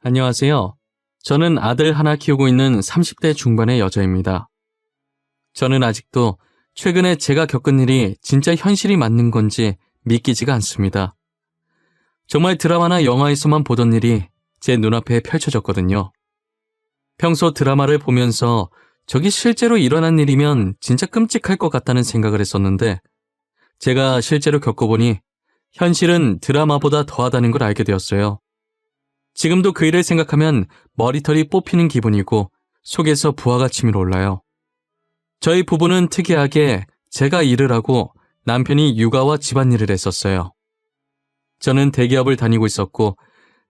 안녕하세요. 저는 아들 하나 키우고 있는 30대 중반의 여자입니다. 저는 아직도 최근에 제가 겪은 일이 진짜 현실이 맞는 건지 믿기지가 않습니다. 정말 드라마나 영화에서만 보던 일이 제 눈앞에 펼쳐졌거든요. 평소 드라마를 보면서 저게 실제로 일어난 일이면 진짜 끔찍할 것 같다는 생각을 했었는데 제가 실제로 겪어보니 현실은 드라마보다 더하다는 걸 알게 되었어요. 지금도 그 일을 생각하면 머리털이 뽑히는 기분이고 속에서 부하가 치밀어 올라요. 저희 부부는 특이하게 제가 일을 하고 남편이 육아와 집안일을 했었어요. 저는 대기업을 다니고 있었고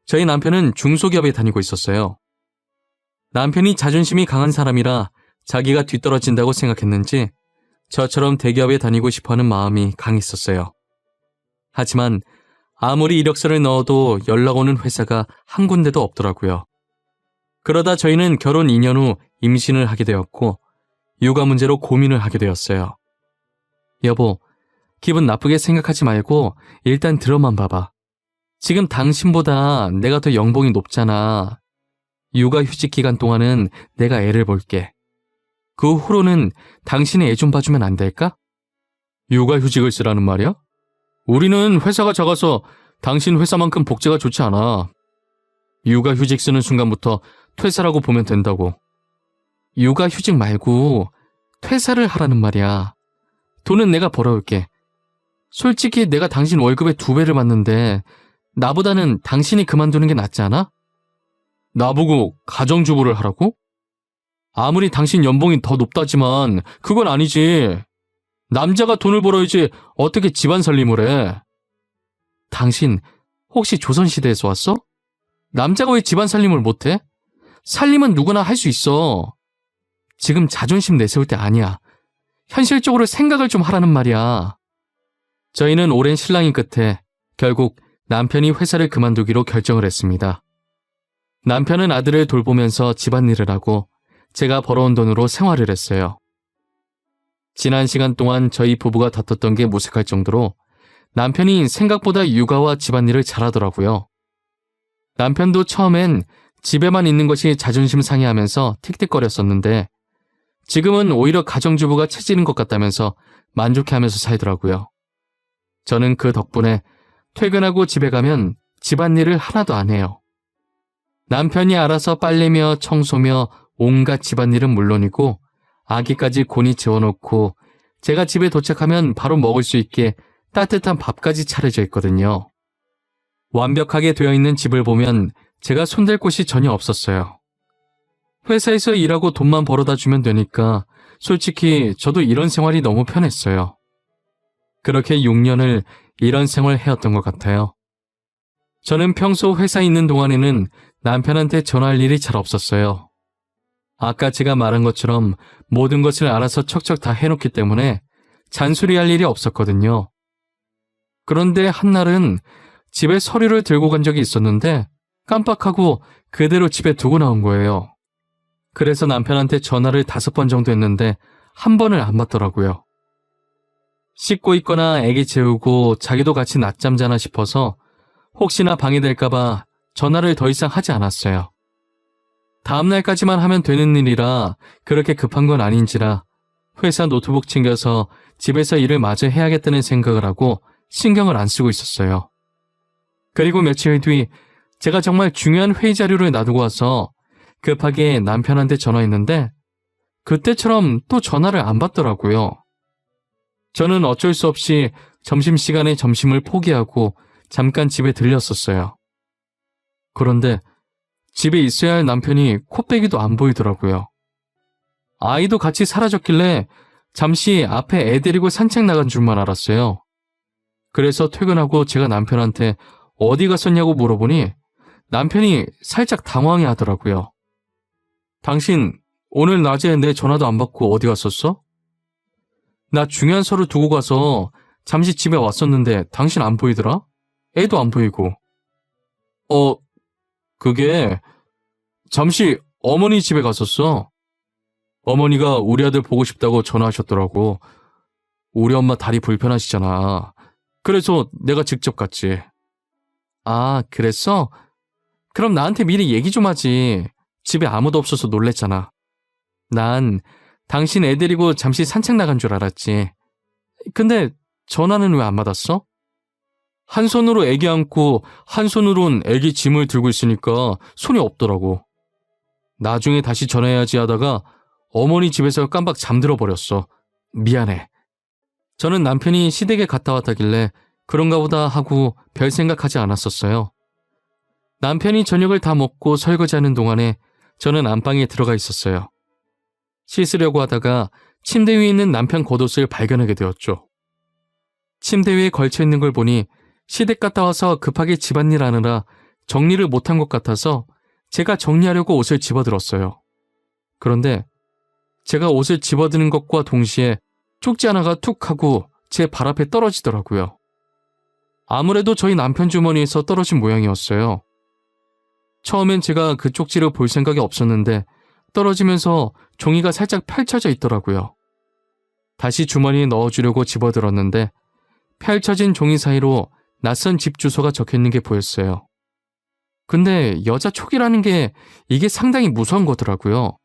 저희 남편은 중소기업에 다니고 있었어요. 남편이 자존심이 강한 사람이라 자기가 뒤떨어진다고 생각했는지 저처럼 대기업에 다니고 싶어하는 마음이 강했었어요. 하지만 아무리 이력서를 넣어도 연락 오는 회사가 한 군데도 없더라고요. 그러다 저희는 결혼 2년 후 임신을 하게 되었고 육아 문제로 고민을 하게 되었어요. 여보, 기분 나쁘게 생각하지 말고 일단 들어만 봐봐. 지금 당신보다 내가 더 연봉이 높잖아. 육아휴직 기간 동안은 내가 애를 볼게. 그 후로는 당신이 애 좀 봐주면 안 될까? 육아휴직을 쓰라는 말이야? 우리는 회사가 작아서 당신 회사만큼 복지가 좋지 않아. 육아휴직 쓰는 순간부터 퇴사라고 보면 된다고. 육아휴직 말고 퇴사를 하라는 말이야. 돈은 내가 벌어올게. 솔직히 내가 당신 월급의 2배를 받는데 나보다는 당신이 그만두는 게 낫지 않아? 나보고 가정주부를 하라고? 아무리 당신 연봉이 더 높다지만 그건 아니지. 남자가 돈을 벌어야지 어떻게 집안 살림을 해. 당신 혹시 조선시대에서 왔어? 남자가 왜 집안 살림을 못해? 살림은 누구나 할 수 있어. 지금 자존심 내세울 때 아니야. 현실적으로 생각을 좀 하라는 말이야. 저희는 오랜 실랑이 끝에 결국 남편이 회사를 그만두기로 결정을 했습니다. 남편은 아들을 돌보면서 집안일을 하고 제가 벌어온 돈으로 생활을 했어요. 지난 시간 동안 저희 부부가 다퉜던 게 무색할 정도로 남편이 생각보다 육아와 집안일을 잘하더라고요. 남편도 처음엔 집에만 있는 것이 자존심 상해하면서 틱틱거렸었는데 지금은 오히려 가정주부가 체질인 것 같다면서 만족해하면서 살더라고요. 저는 그 덕분에 퇴근하고 집에 가면 집안일을 하나도 안 해요. 남편이 알아서 빨래며 청소며 온갖 집안일은 물론이고 아기까지 곤히 재워놓고 제가 집에 도착하면 바로 먹을 수 있게 따뜻한 밥까지 차려져 있거든요. 완벽하게 되어 있는 집을 보면 제가 손댈 곳이 전혀 없었어요. 회사에서 일하고 돈만 벌어다 주면 되니까 솔직히 저도 이런 생활이 너무 편했어요. 그렇게 6년을 이런 생활을 해왔던 것 같아요. 저는 평소 회사에 있는 동안에는 남편한테 전화할 일이 잘 없었어요. 아까 제가 말한 것처럼 모든 것을 알아서 척척 다 해놓기 때문에 잔소리할 일이 없었거든요. 그런데 한날은 집에 서류를 들고 간 적이 있었는데 깜빡하고 그대로 집에 두고 나온 거예요. 그래서 남편한테 전화를 5번 정도 했는데 한 번을 안 받더라고요. 씻고 있거나 애기 재우고 자기도 같이 낮잠 자나 싶어서 혹시나 방해될까봐 전화를 더 이상 하지 않았어요. 다음날까지만 하면 되는 일이라 그렇게 급한 건 아닌지라 회사 노트북 챙겨서 집에서 일을 마저 해야겠다는 생각을 하고 신경을 안 쓰고 있었어요. 그리고 며칠 뒤 제가 정말 중요한 회의 자료를 놔두고 와서 급하게 남편한테 전화했는데 그때처럼 또 전화를 안 받더라고요. 저는 어쩔 수 없이 점심시간에 점심을 포기하고 잠깐 집에 들렸었어요. 그런데 집에 있어야 할 남편이 코빼기도 안 보이더라고요. 아이도 같이 사라졌길래 잠시 앞에 애 데리고 산책 나간 줄만 알았어요. 그래서 퇴근하고 제가 남편한테 어디 갔었냐고 물어보니 남편이 살짝 당황해 하더라고요. 당신 오늘 낮에 내 전화도 안 받고 어디 갔었어? 나 중요한 서류 두고 가서 잠시 집에 왔었는데 당신 안 보이더라? 애도 안 보이고. 그게 잠시 어머니 집에 갔었어. 어머니가 우리 아들 보고 싶다고 전화하셨더라고. 우리 엄마 다리 불편하시잖아. 그래서 내가 직접 갔지. 아, 그랬어? 그럼 나한테 미리 얘기 좀 하지. 집에 아무도 없어서 놀랬잖아. 난 당신 애 데리고 잠시 산책 나간 줄 알았지. 근데 전화는 왜 안 받았어? 한 손으로 애기 안고 한 손으론 애기 짐을 들고 있으니까 손이 없더라고. 나중에 다시 전화해야지 하다가 어머니 집에서 깜빡 잠들어 버렸어. 미안해. 저는 남편이 시댁에 갔다 왔다길래 그런가 보다 하고 별 생각하지 않았었어요. 남편이 저녁을 다 먹고 설거지하는 동안에 저는 안방에 들어가 있었어요. 씻으려고 하다가 침대 위에 있는 남편 겉옷을 발견하게 되었죠. 침대 위에 걸쳐 있는 걸 보니 시댁 갔다 와서 급하게 집안일 하느라 정리를 못한 것 같아서 제가 정리하려고 옷을 집어들었어요. 그런데 제가 옷을 집어드는 것과 동시에 쪽지 하나가 툭 하고 제 발 앞에 떨어지더라고요. 아무래도 저희 남편 주머니에서 떨어진 모양이었어요. 처음엔 제가 그 쪽지를 볼 생각이 없었는데 떨어지면서 종이가 살짝 펼쳐져 있더라고요. 다시 주머니에 넣어주려고 집어들었는데 펼쳐진 종이 사이로 낯선 집 주소가 적혀있는 게 보였어요. 근데 여자 촉이라는 게 이게 상당히 무서운 거더라고요.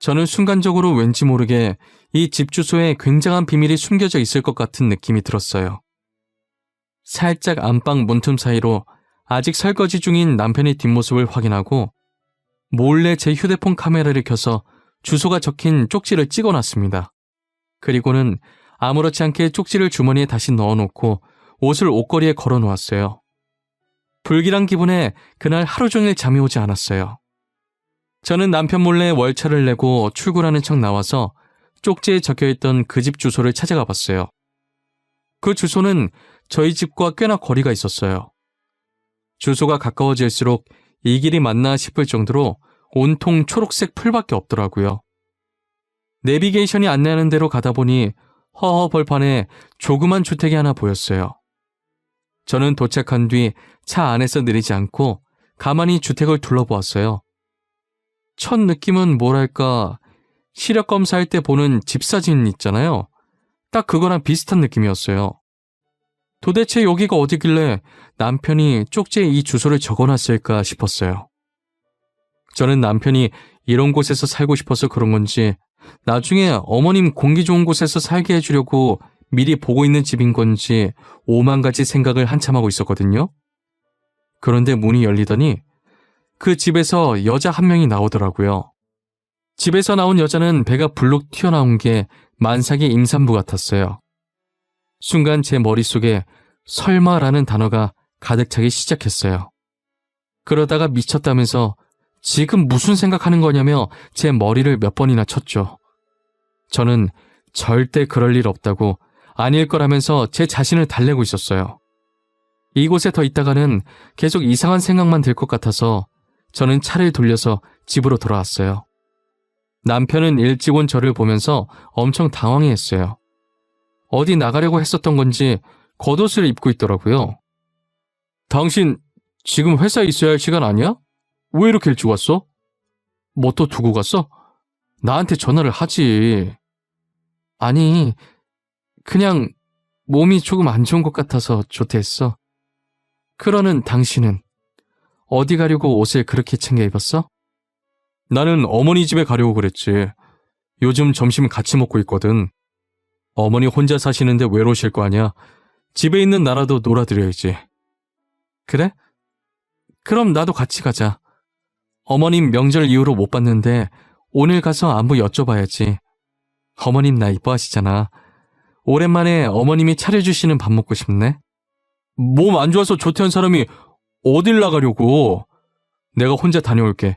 저는 순간적으로 왠지 모르게 이 집 주소에 굉장한 비밀이 숨겨져 있을 것 같은 느낌이 들었어요. 살짝 안방 문틈 사이로 아직 설거지 중인 남편의 뒷모습을 확인하고 몰래 제 휴대폰 카메라를 켜서 주소가 적힌 쪽지를 찍어놨습니다. 그리고는 아무렇지 않게 쪽지를 주머니에 다시 넣어놓고 옷을 옷걸이에 걸어놓았어요. 불길한 기분에 그날 하루 종일 잠이 오지 않았어요. 저는 남편 몰래 월차를 내고 출근하는 척 나와서 쪽지에 적혀있던 그 집 주소를 찾아가 봤어요. 그 주소는 저희 집과 꽤나 거리가 있었어요. 주소가 가까워질수록 이 길이 맞나 싶을 정도로 온통 초록색 풀밖에 없더라고요. 내비게이션이 안내하는 대로 가다 보니 허허 벌판에 조그만 주택이 하나 보였어요. 저는 도착한 뒤 차 안에서 내리지 않고 가만히 주택을 둘러보았어요. 첫 느낌은 뭐랄까 시력 검사할 때 보는 집 사진 있잖아요. 딱 그거랑 비슷한 느낌이었어요. 도대체 여기가 어디길래 남편이 쪽지에 이 주소를 적어놨을까 싶었어요. 저는 남편이 이런 곳에서 살고 싶어서 그런 건지 나중에 어머님 공기 좋은 곳에서 살게 해주려고 미리 보고 있는 집인 건지 오만 가지 생각을 한참 하고 있었거든요. 그런데 문이 열리더니 그 집에서 여자 한 명이 나오더라고요. 집에서 나온 여자는 배가 불룩 튀어나온 게 만삭의 임산부 같았어요. 순간 제 머릿속에 설마라는 단어가 가득 차기 시작했어요. 그러다가 미쳤다면서 지금 무슨 생각하는 거냐며 제 머리를 몇 번이나 쳤죠. 저는 절대 그럴 일 없다고 아닐 거라면서 제 자신을 달래고 있었어요. 이곳에 더 있다가는 계속 이상한 생각만 들 것 같아서 저는 차를 돌려서 집으로 돌아왔어요. 남편은 일찍 온 저를 보면서 엄청 당황해했어요. 어디 나가려고 했었던 건지 겉옷을 입고 있더라고요. 당신 지금 회사에 있어야 할 시간 아니야? 왜 이렇게 일찍 왔어? 뭐 또 두고 갔어? 나한테 전화를 하지. 아니, 그냥 몸이 조금 안 좋은 것 같아서 조퇴했어. 그러는 당신은 어디 가려고 옷을 그렇게 챙겨 입었어? 나는 어머니 집에 가려고 그랬지. 요즘 점심 같이 먹고 있거든. 어머니 혼자 사시는데 외로우실 거 아니야. 집에 있는 나라도 놀아드려야지. 그래? 그럼 나도 같이 가자. 어머님 명절 이후로 못 봤는데 오늘 가서 안부 여쭤봐야지. 어머님 나 이뻐하시잖아. 오랜만에 어머님이 차려주시는 밥 먹고 싶네. 몸 안 좋아서 조퇴한 사람이 어딜 나가려고. 내가 혼자 다녀올게.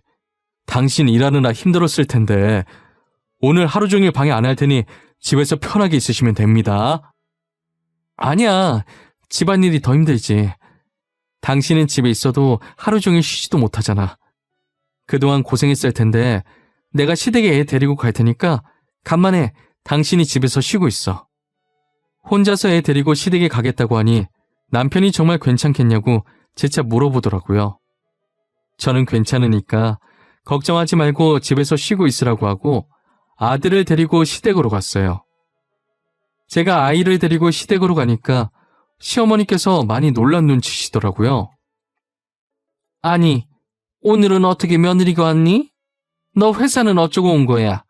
당신 일하느라 힘들었을 텐데 오늘 하루 종일 방해 안 할 테니 집에서 편하게 있으시면 됩니다. 아니야. 집안일이 더 힘들지. 당신은 집에 있어도 하루 종일 쉬지도 못하잖아. 그동안 고생했을 텐데 내가 시댁에 애 데리고 갈 테니까 간만에 당신이 집에서 쉬고 있어. 혼자서 애 데리고 시댁에 가겠다고 하니 남편이 정말 괜찮겠냐고 재차 물어보더라고요. 저는 괜찮으니까 걱정하지 말고 집에서 쉬고 있으라고 하고 아들을 데리고 시댁으로 갔어요. 제가 아이를 데리고 시댁으로 가니까 시어머니께서 많이 놀란 눈치시더라고요. 아니, 오늘은 어떻게 며느리가 왔니? 너 회사는 어쩌고 온 거야?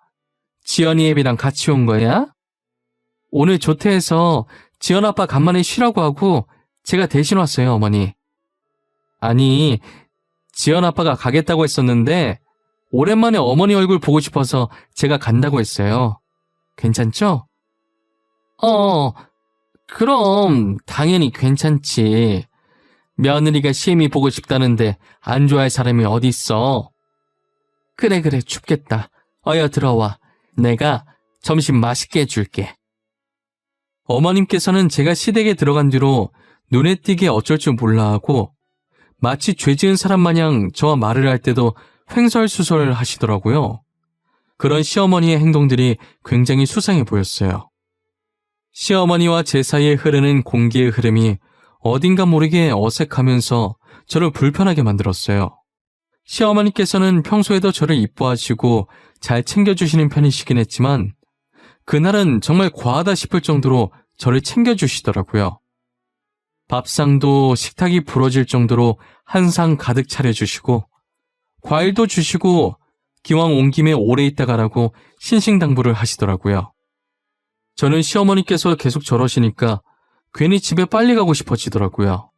지연이 애비랑 같이 온 거야? 오늘 조퇴해서 지연 아빠 간만에 쉬라고 하고 제가 대신 왔어요, 어머니. 아니, 지연 아빠가 가겠다고 했었는데 오랜만에 어머니 얼굴 보고 싶어서 제가 간다고 했어요. 괜찮죠? 그럼 당연히 괜찮지. 며느리가 시애미 보고 싶다는데 안 좋아할 사람이 어딨어. 그래, 춥겠다. 어여 들어와. 내가 점심 맛있게 해줄게. 어머님께서는 제가 시댁에 들어간 뒤로 눈에 띄게 어쩔 줄 몰라 하고 마치 죄 지은 사람 마냥 저와 말을 할 때도 횡설수설 하시더라고요. 그런 시어머니의 행동들이 굉장히 수상해 보였어요. 시어머니와 제 사이에 흐르는 공기의 흐름이 어딘가 모르게 어색하면서 저를 불편하게 만들었어요. 시어머니께서는 평소에도 저를 이뻐하시고 잘 챙겨주시는 편이시긴 했지만 그날은 정말 과하다 싶을 정도로 저를 챙겨주시더라고요. 밥상도 식탁이 부러질 정도로 한 상 가득 차려주시고 과일도 주시고 기왕 온 김에 오래 있다 가라고 신신당부를 하시더라고요. 저는 시어머니께서 계속 저러시니까 괜히 집에 빨리 가고 싶어지더라고요.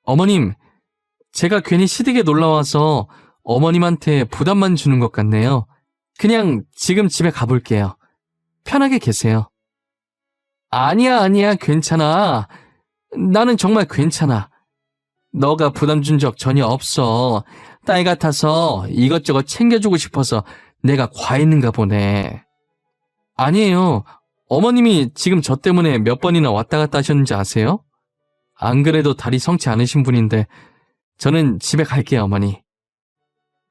어머님, 제가 괜히 시댁에 놀러와서 어머님한테 부담만 주는 것 같네요. 그냥 지금 집에 가볼게요. 편하게 계세요. 아니야, 괜찮아. 나는 정말 괜찮아. 너가 부담 준 적 전혀 없어. 딸 같아서 이것저것 챙겨주고 싶어서 내가 과했는가 보네. 아니에요. 어머님이 지금 저 때문에 몇 번이나 왔다 갔다 하셨는지 아세요? 안 그래도 다리 성치 않으신 분인데 저는 집에 갈게요, 어머니.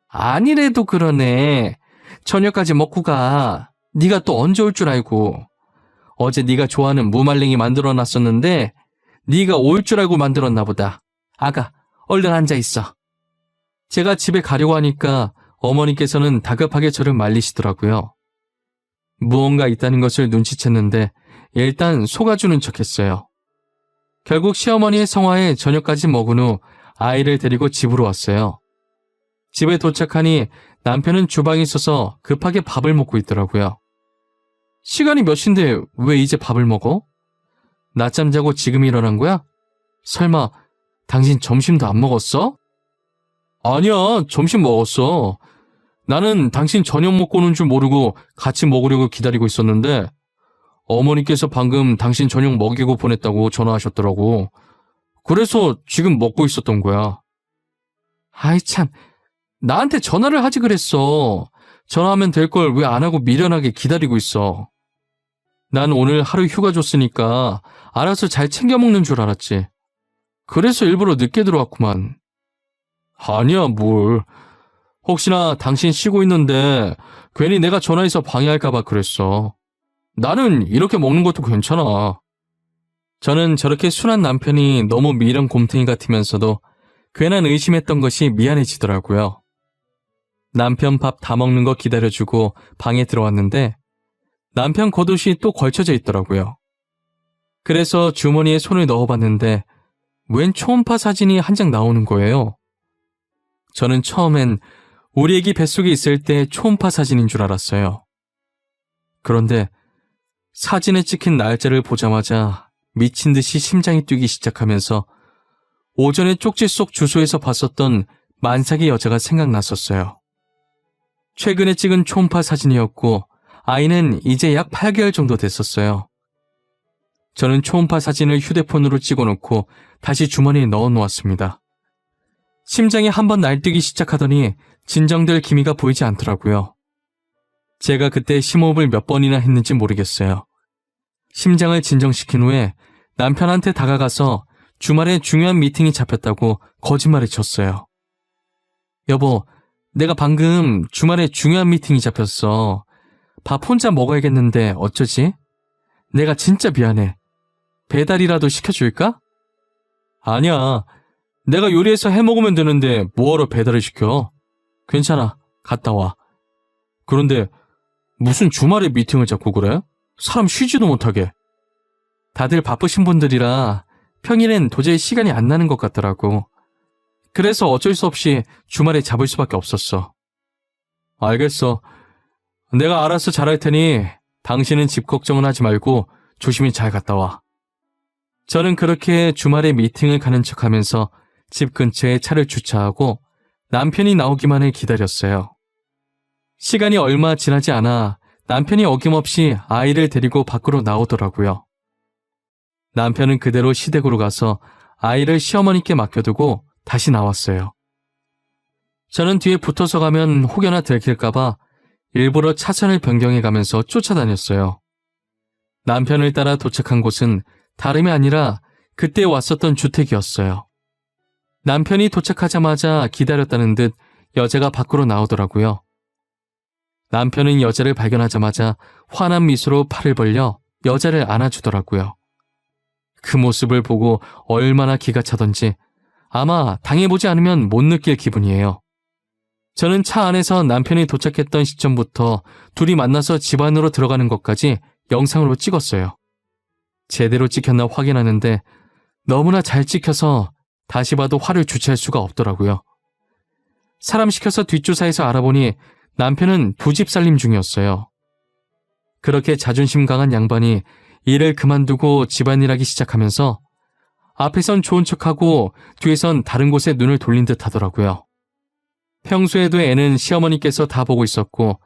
아니래도 그러네. 저녁까지 먹고 가. 네가 또 언제 올 줄 알고. 어제 네가 좋아하는 무말랭이 만들어놨었는데 네가 올 줄 알고 만들었나 보다. 아가, 얼른 앉아있어. 제가 집에 가려고 하니까 어머니께서는 다급하게 저를 말리시더라고요. 무언가 있다는 것을 눈치챘는데 일단 속아주는 척했어요. 결국 시어머니의 성화에 저녁까지 먹은 후 아이를 데리고 집으로 왔어요. 집에 도착하니 남편은 주방에 있어서 급하게 밥을 먹고 있더라고요. 시간이 몇 시인데 왜 이제 밥을 먹어? 낮잠 자고 지금 일어난 거야? 설마 당신 점심도 안 먹었어? 아니야, 점심 먹었어. 나는 당신 저녁 먹고 오는 줄 모르고 같이 먹으려고 기다리고 있었는데 어머니께서 방금 당신 저녁 먹이고 보냈다고 전화하셨더라고. 그래서 지금 먹고 있었던 거야. 아이 참, 나한테 전화를 하지 그랬어. 전화하면 될 걸 왜 안 하고 미련하게 기다리고 있어. 난 오늘 하루 휴가 줬으니까 알아서 잘 챙겨 먹는 줄 알았지. 그래서 일부러 늦게 들어왔구만. 아니야, 뭘. 혹시나 당신 쉬고 있는데 괜히 내가 전화해서 방해할까봐 그랬어. 나는 이렇게 먹는 것도 괜찮아. 저는 저렇게 순한 남편이 너무 미련 곰탱이 같으면서도 괜한 의심했던 것이 미안해지더라고요. 남편 밥 다 먹는 거 기다려주고 방에 들어왔는데 남편 겉옷이 또 걸쳐져 있더라고요. 그래서 주머니에 손을 넣어봤는데 웬 초음파 사진이 한 장 나오는 거예요. 저는 처음엔 우리 애기 뱃속에 있을 때 초음파 사진인 줄 알았어요. 그런데 사진에 찍힌 날짜를 보자마자 미친 듯이 심장이 뛰기 시작하면서 오전에 쪽지 속 주소에서 봤었던 만삭의 여자가 생각났었어요. 최근에 찍은 초음파 사진이었고 아이는 이제 약 8개월 정도 됐었어요. 저는 초음파 사진을 휴대폰으로 찍어놓고 다시 주머니에 넣어놓았습니다. 심장이 한번 날뛰기 시작하더니 진정될 기미가 보이지 않더라고요. 제가 그때 심호흡을 몇 번이나 했는지 모르겠어요. 심장을 진정시킨 후에 남편한테 다가가서 주말에 중요한 미팅이 잡혔다고 거짓말을 쳤어요. 여보, 내가 방금 주말에 중요한 미팅이 잡혔어. 밥 혼자 먹어야겠는데 어쩌지? 내가 진짜 미안해. 배달이라도 시켜줄까? 아니야. 내가 요리해서 해먹으면 되는데 뭐하러 배달을 시켜? 괜찮아. 갔다 와. 그런데 무슨 주말에 미팅을 잡고 그래? 사람 쉬지도 못하게. 다들 바쁘신 분들이라 평일엔 도저히 시간이 안 나는 것 같더라고. 그래서 어쩔 수 없이 주말에 잡을 수밖에 없었어. 알겠어. 내가 알아서 잘할 테니 당신은 집 걱정은 하지 말고 조심히 잘 갔다 와. 저는 그렇게 주말에 미팅을 가는 척하면서 집 근처에 차를 주차하고 남편이 나오기만을 기다렸어요. 시간이 얼마 지나지 않아 남편이 어김없이 아이를 데리고 밖으로 나오더라고요. 남편은 그대로 시댁으로 가서 아이를 시어머니께 맡겨두고 다시 나왔어요. 저는 뒤에 붙어서 가면 혹여나 들킬까봐 일부러 차선을 변경해가면서 쫓아다녔어요. 남편을 따라 도착한 곳은 다름이 아니라 그때 왔었던 주택이었어요. 남편이 도착하자마자 기다렸다는 듯 여자가 밖으로 나오더라고요. 남편은 여자를 발견하자마자 환한 미소로 팔을 벌려 여자를 안아주더라고요. 그 모습을 보고 얼마나 기가 차던지 아마 당해보지 않으면 못 느낄 기분이에요. 저는 차 안에서 남편이 도착했던 시점부터 둘이 만나서 집 안으로 들어가는 것까지 영상으로 찍었어요. 제대로 찍혔나 확인하는데 너무나 잘 찍혀서 다시 봐도 화를 주체할 수가 없더라고요. 사람 시켜서 뒷조사해서 알아보니 남편은 부집 살림 중이었어요. 그렇게 자존심 강한 양반이 일을 그만두고 집안일하기 시작하면서 앞에선 좋은 척하고 뒤에선 다른 곳에 눈을 돌린 듯 하더라고요. 평소에도 애는 시어머니께서 다 보고 있었고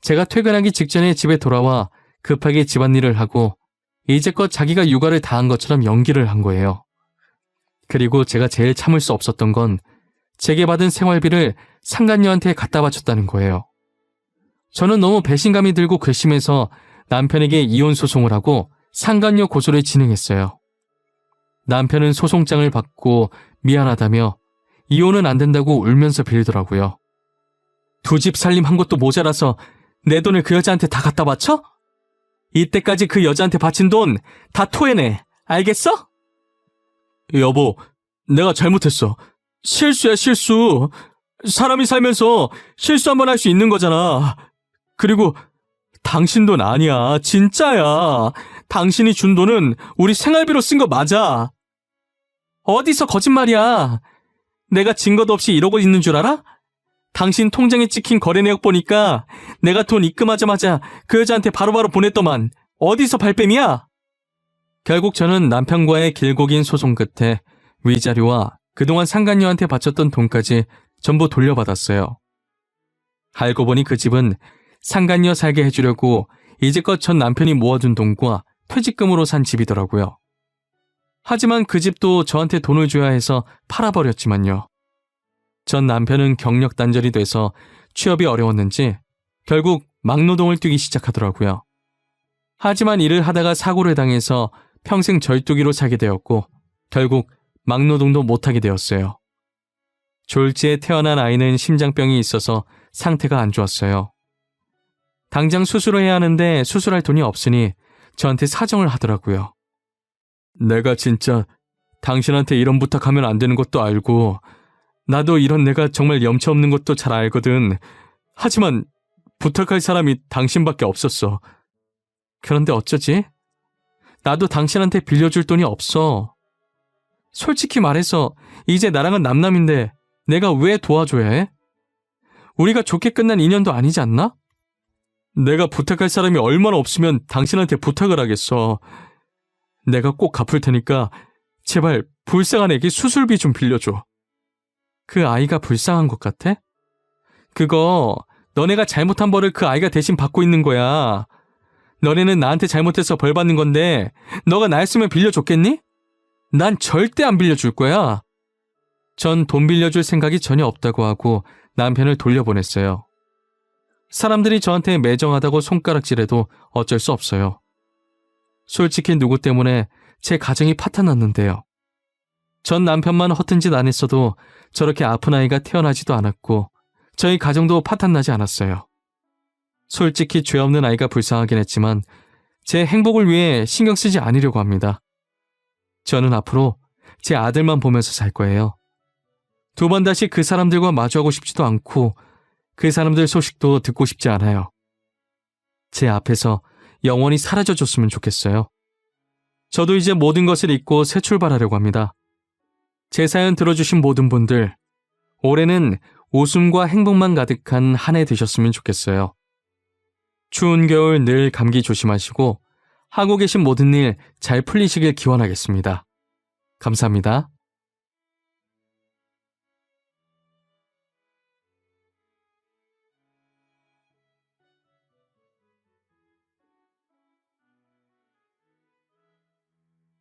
제가 퇴근하기 직전에 집에 돌아와 급하게 집안일을 하고 이제껏 자기가 육아를 다 한 것처럼 연기를 한 거예요. 그리고 제가 제일 참을 수 없었던 건 제게 받은 생활비를 상간녀한테 갖다 바쳤다는 거예요. 저는 너무 배신감이 들고 괘씸해서 남편에게 이혼 소송을 하고 상간녀 고소를 진행했어요. 남편은 소송장을 받고 미안하다며 이혼은 안 된다고 울면서 빌더라고요. 두 집 살림 한 것도 모자라서 내 돈을 그 여자한테 다 갖다 바쳐? 이때까지 그 여자한테 바친 돈 다 토해내. 알겠어? 여보, 내가 잘못했어. 실수야, 실수. 사람이 살면서 실수 한번 할 수 있는 거잖아. 그리고 당신 돈 아니야. 진짜야. 당신이 준 돈은 우리 생활비로 쓴 거 맞아. 어디서 거짓말이야. 내가 증거도 없이 이러고 있는 줄 알아? 당신 통장에 찍힌 거래 내역 보니까 내가 돈 입금하자마자 그 여자한테 바로바로 보냈더만. 어디서 발뺌이야? 결국 저는 남편과의 길고 긴 소송 끝에 위자료와 그동안 상간녀한테 바쳤던 돈까지 전부 돌려받았어요. 알고 보니 그 집은 상간녀 살게 해주려고 이제껏 전 남편이 모아둔 돈과 퇴직금으로 산 집이더라고요. 하지만 그 집도 저한테 돈을 줘야 해서 팔아버렸지만요. 전 남편은 경력 단절이 돼서 취업이 어려웠는지 결국 막노동을 뛰기 시작하더라고요. 하지만 일을 하다가 사고를 당해서 평생 절뚝이로 살게 되었고 결국 막노동도 못하게 되었어요. 졸지에 태어난 아이는 심장병이 있어서 상태가 안 좋았어요. 당장 수술을 해야 하는데 수술할 돈이 없으니 저한테 사정을 하더라고요. 내가 진짜 당신한테 이런 부탁하면 안 되는 것도 알고 나도 이런 내가 정말 염치 없는 것도 잘 알거든. 하지만 부탁할 사람이 당신밖에 없었어. 그런데 어쩌지? 나도 당신한테 빌려줄 돈이 없어. 솔직히 말해서 이제 나랑은 남남인데 내가 왜 도와줘야 해? 우리가 좋게 끝난 인연도 아니지 않나? 내가 부탁할 사람이 얼마나 없으면 당신한테 부탁을 하겠어. 내가 꼭 갚을 테니까 제발 불쌍한 애기 수술비 좀 빌려줘. 그 아이가 불쌍한 것 같아? 그거 너네가 잘못한 벌을 그 아이가 대신 받고 있는 거야. 너네는 나한테 잘못해서 벌 받는 건데 너가 나였으면 빌려줬겠니? 난 절대 안 빌려줄 거야. 전 돈 빌려줄 생각이 전혀 없다고 하고 남편을 돌려보냈어요. 사람들이 저한테 매정하다고 손가락질해도 어쩔 수 없어요. 솔직히 누구 때문에 제 가정이 파탄났는데요. 전 남편만 허튼 짓 안 했어도 저렇게 아픈 아이가 태어나지도 않았고 저희 가정도 파탄나지 않았어요. 솔직히 죄 없는 아이가 불쌍하긴 했지만 제 행복을 위해 신경 쓰지 않으려고 합니다. 저는 앞으로 제 아들만 보면서 살 거예요. 두 번 다시 그 사람들과 마주하고 싶지도 않고 그 사람들 소식도 듣고 싶지 않아요. 제 앞에서 영원히 사라져줬으면 좋겠어요. 저도 이제 모든 것을 잊고 새 출발하려고 합니다. 제 사연 들어주신 모든 분들 올해는 웃음과 행복만 가득한 한 해 되셨으면 좋겠어요. 추운 겨울 늘 감기 조심하시고 하고 계신 모든 일 잘 풀리시길 기원하겠습니다. 감사합니다.